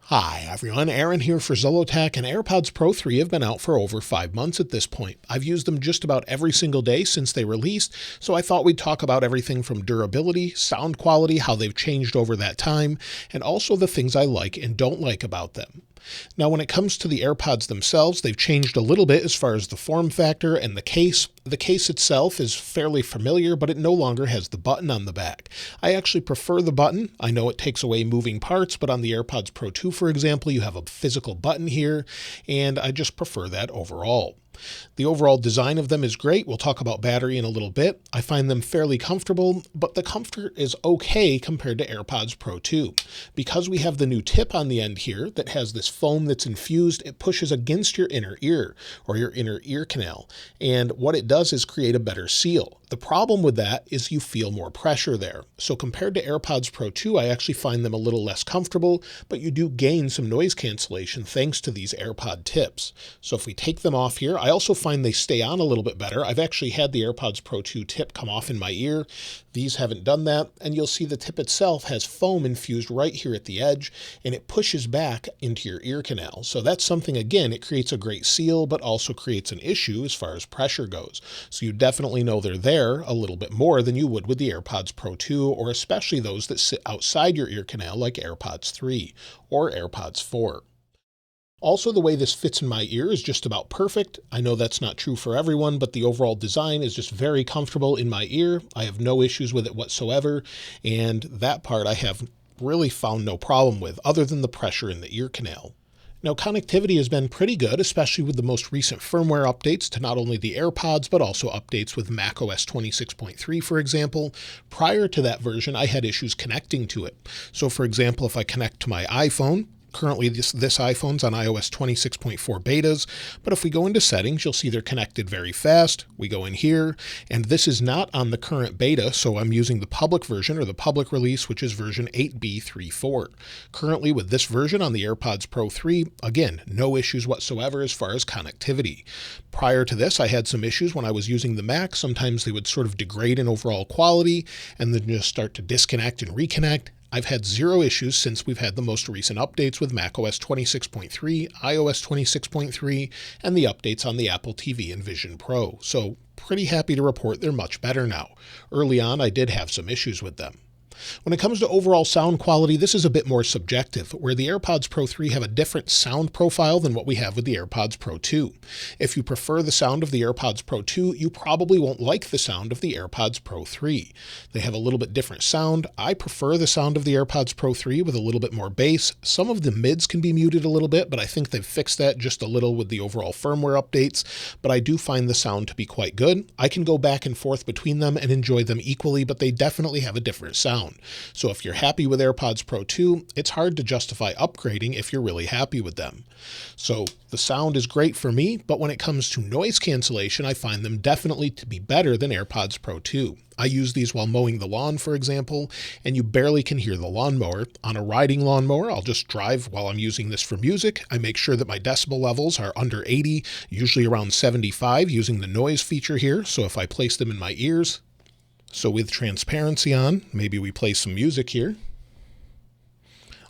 Hi everyone, Aaron here for Zollotech, and AirPods Pro 3 have been out for over 5 months at this point. I've used them just about every single day since they released, so I thought we'd talk about everything from durability, sound quality, how they've changed over that time, and also the things I like and don't like about them. Now, when it comes to the AirPods themselves, they've changed a little bit as far as the form factor and the case. The case itself is fairly familiar, but it no longer has the button on the back. I actually prefer the button. I know it takes away moving parts, but on the AirPods Pro 2, for example, you have a physical button here, and I just prefer that overall. The overall design of them is great. We'll talk about battery in a little bit. I find them fairly comfortable, but the comfort is okay compared to AirPods Pro 2. Because we have the new tip on the end here that has this foam that's infused, it pushes against your inner ear or your inner ear canal. And what it does is create a better seal. The problem with that is you feel more pressure there. So compared to AirPods Pro 2, I actually find them a little less comfortable, but you do gain some noise cancellation thanks to these AirPod tips. So if we take them off here, I also find they stay on a little bit better. I've actually had the AirPods Pro 2 tip come off in my ear. These haven't done that, and you'll see the tip itself has foam infused right here at the edge, and it pushes back into your ear canal. So that's something, again, it creates a great seal, but also creates an issue as far as pressure goes. So you definitely know they're there a little bit more than you would with the AirPods Pro 2, or especially those that sit outside your ear canal like AirPods 3 or AirPods 4. Also, the way this fits in my ear is just about perfect. I know that's not true for everyone, but the overall design is just very comfortable in my ear. I have no issues with it whatsoever, and that part I have really found no problem with, other than the pressure in the ear canal. Now, connectivity has been pretty good, especially with the most recent firmware updates to not only the AirPods, but also updates with macOS 26.3, for example. Prior to that version, I had issues connecting to it. So, for example, if I connect to my iPhone, currently this iPhone's on iOS 26.4 betas, but if we go into settings, you'll see they're connected very fast. We go in here, and this is not on the current beta, so I'm using the public version or the public release, which is version 8B34. Currently with this version on the AirPods Pro 3, again, no issues whatsoever as far as connectivity. Prior to this, I had some issues when I was using the Mac. Sometimes they would sort of degrade in overall quality and then just start to disconnect and reconnect. I've had zero issues since we've had the most recent updates with macOS 26.3, iOS 26.3, and the updates on the Apple TV and Vision Pro. So pretty happy to report they're much better now. Early on, I did have some issues with them. When it comes to overall sound quality, this is a bit more subjective, where the AirPods Pro 3 have a different sound profile than what we have with the AirPods Pro 2. If you prefer the sound of the AirPods Pro 2, you probably won't like the sound of the AirPods Pro 3. They have a little bit different sound. I prefer the sound of the AirPods Pro 3 with a little bit more bass. Some of the mids can be muted a little bit, but I think they've fixed that just a little with the overall firmware updates, but I do find the sound to be quite good. I can go back and forth between them and enjoy them equally, but they definitely have a different sound. So if you're happy with AirPods Pro 2, it's hard to justify upgrading if you're really happy with them. So the sound is great for me, but when it comes to noise cancellation, I find them definitely to be better than AirPods Pro 2. I use these while mowing the lawn, for example, and you barely can hear the lawnmower. On a riding lawnmower, I'll just drive while I'm using this for music. I make sure that my decibel levels are under 80, usually around 75, using the noise feature here. So if I place them in my ears, so with transparency on, maybe we play some music here.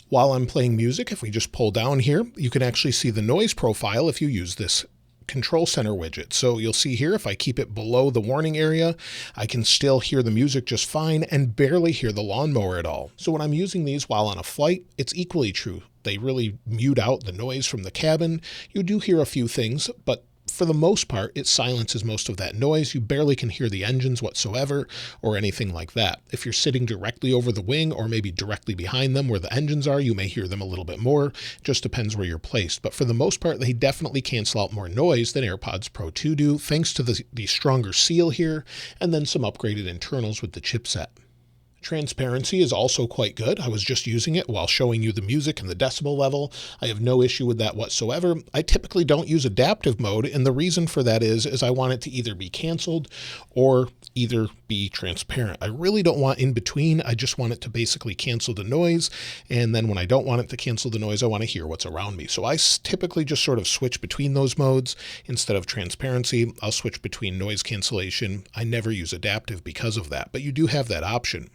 While I'm playing music, if we just pull down here, you can actually see the noise profile if you use this Control Center widget. So you'll see here, if I keep it below the warning area, I can still hear the music just fine and barely hear the lawnmower at all. So when I'm using these while on a flight, it's equally true. They really mute out the noise from the cabin. You do hear a few things, but for the most part, it silences most of that noise. You barely can hear the engines whatsoever or anything like that. If you're sitting directly over the wing or maybe directly behind them where the engines are, you may hear them a little bit more. It just depends where you're placed. But for the most part, they definitely cancel out more noise than AirPods Pro 2 do, thanks to the stronger seal here and then some upgraded internals with the chipset. Transparency is also quite good. I was just using it while showing you the music and the decibel level. I have no issue with that whatsoever. I typically don't use adaptive mode, and the reason for that is I want it to either be canceled or either be transparent. I really don't want in between. I just want it to basically cancel the noise, and then when I don't want it to cancel the noise, I want to hear what's around me. So I typically just sort of switch between those modes. Instead of transparency, I'll switch between noise cancellation. I never use adaptive because of that, but you do have that option.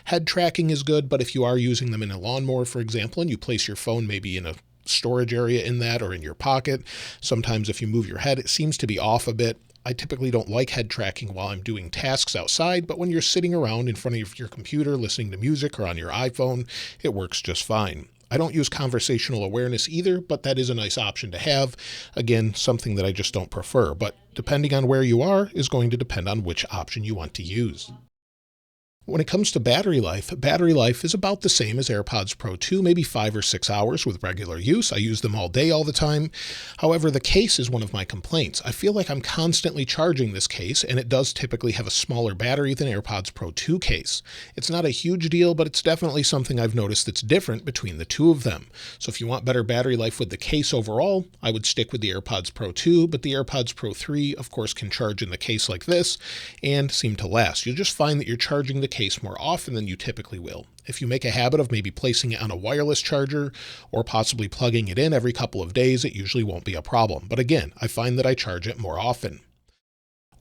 Head tracking is good, but if you are using them in a lawnmower, for example, and you place your phone maybe in a storage area in that or in your pocket, sometimes if you move your head, it seems to be off a bit. I typically don't like head tracking while I'm doing tasks outside, but when you're sitting around in front of your computer listening to music or on your iPhone, it works just fine. I don't use conversational awareness either, but that is a nice option to have. Again, something that I just don't prefer, but depending on where you are is going to depend on which option you want to use. When it comes to battery life is about the same as AirPods Pro 2, maybe 5 or 6 hours with regular use. I use them all day, all the time. However, the case is one of my complaints. I feel like I'm constantly charging this case, and it does typically have a smaller battery than AirPods Pro 2 case. It's not a huge deal, but it's definitely something I've noticed that's different between the two of them. So if you want better battery life with the case overall, I would stick with the AirPods Pro 2, but the AirPods Pro 3, of course, can charge in the case like this and seem to last. You'll just find that you're charging the case more often than you typically will. If you make a habit of maybe placing it on a wireless charger or possibly plugging it in every couple of days, it usually won't be a problem. But again, I find that I charge it more often.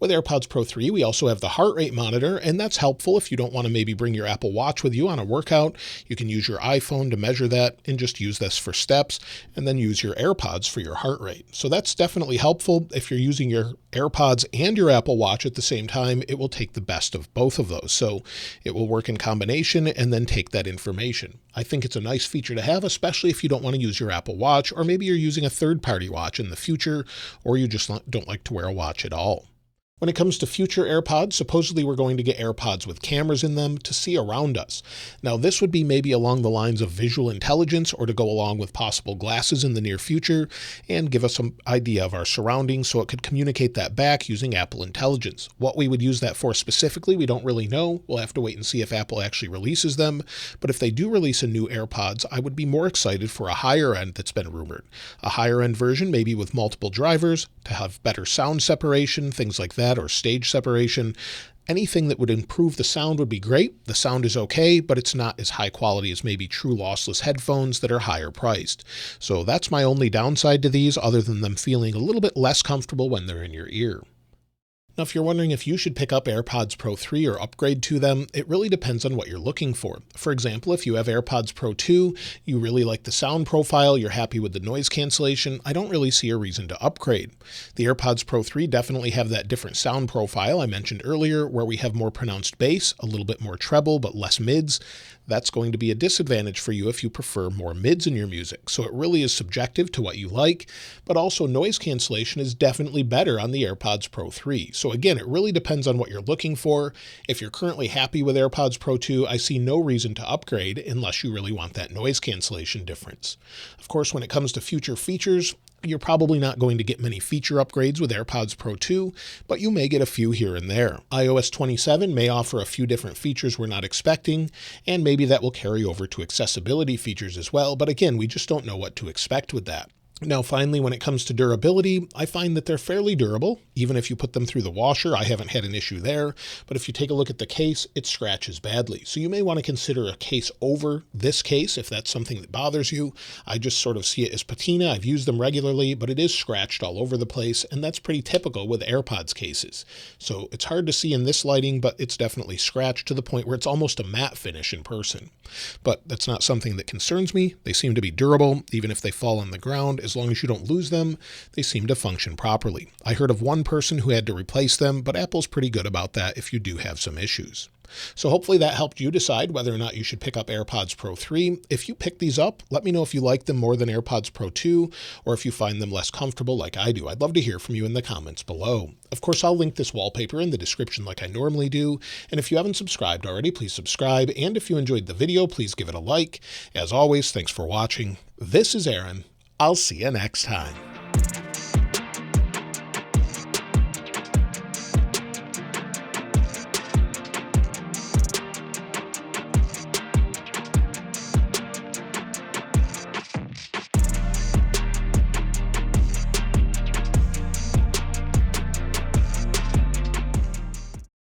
With AirPods Pro 3, we also have the heart rate monitor, and that's helpful if you don't want to maybe bring your Apple Watch with you on a workout. You can use your iPhone to measure that and just use this for steps, and then use your AirPods for your heart rate. So that's definitely helpful. If you're using your AirPods and your Apple Watch at the same time, it will take the best of both of those. So it will work in combination and then take that information. I think it's a nice feature to have, especially if you don't want to use your Apple Watch, or maybe you're using a third-party watch in the future, or you just don't like to wear a watch at all. When it comes to future AirPods, supposedly we're going to get AirPods with cameras in them to see around us. Now, this would be maybe along the lines of visual intelligence or to go along with possible glasses in the near future and give us some idea of our surroundings so it could communicate that back using Apple Intelligence. What we would use that for specifically, we don't really know. We'll have to wait and see if Apple actually releases them. But if they do release a new AirPods, I would be more excited for a higher end that's been rumored. A higher end version, maybe with multiple drivers, to have better sound separation, things like that, or stage separation. Anything that would improve the sound would be great. The sound is okay, but it's not as high quality as maybe true lossless headphones that are higher priced. So that's my only downside to these, other than them feeling a little bit less comfortable when they're in your ear. Now, if you're wondering if you should pick up AirPods Pro 3 or upgrade to them, it really depends on what you're looking for. For example, if you have AirPods Pro 2, you really like the sound profile, you're happy with the noise cancellation, I don't really see a reason to upgrade. The AirPods Pro 3 definitely have that different sound profile I mentioned earlier, where we have more pronounced bass, a little bit more treble, but less mids. That's going to be a disadvantage for you if you prefer more mids in your music. So it really is subjective to what you like, but also noise cancellation is definitely better on the AirPods Pro 3. So again, it really depends on what you're looking for. If you're currently happy with AirPods Pro 2, I see no reason to upgrade unless you really want that noise cancellation difference. Of course, when it comes to future features, you're probably not going to get many feature upgrades with AirPods Pro 2, but you may get a few here and there. iOS 27 may offer a few different features we're not expecting, and maybe that will carry over to accessibility features as well, but again, we just don't know what to expect with that. Now, finally, when it comes to durability, I find that they're fairly durable. Even if you put them through the washer, I haven't had an issue there. But if you take a look at the case, it scratches badly. So you may want to consider a case over this case if that's something that bothers you. I just sort of see it as patina. I've used them regularly, but it is scratched all over the place, and that's pretty typical with AirPods cases. So it's hard to see in this lighting, but it's definitely scratched to the point where it's almost a matte finish in person. But that's not something that concerns me. They seem to be durable, even if they fall on the ground. As long as you don't lose them, they seem to function properly. I heard of one person who had to replace them, but Apple's pretty good about that if you do have some issues. So hopefully that helped you decide whether or not you should pick up AirPods Pro 3. If you pick these up, let me know if you like them more than AirPods Pro 2, or if you find them less comfortable like I do. I'd love to hear from you in the comments below. Of course, I'll link this wallpaper in the description like I normally do. And if you haven't subscribed already, please subscribe. And if you enjoyed the video, please give it a like. As always, thanks for watching. This is Aaron. I'll see you next time.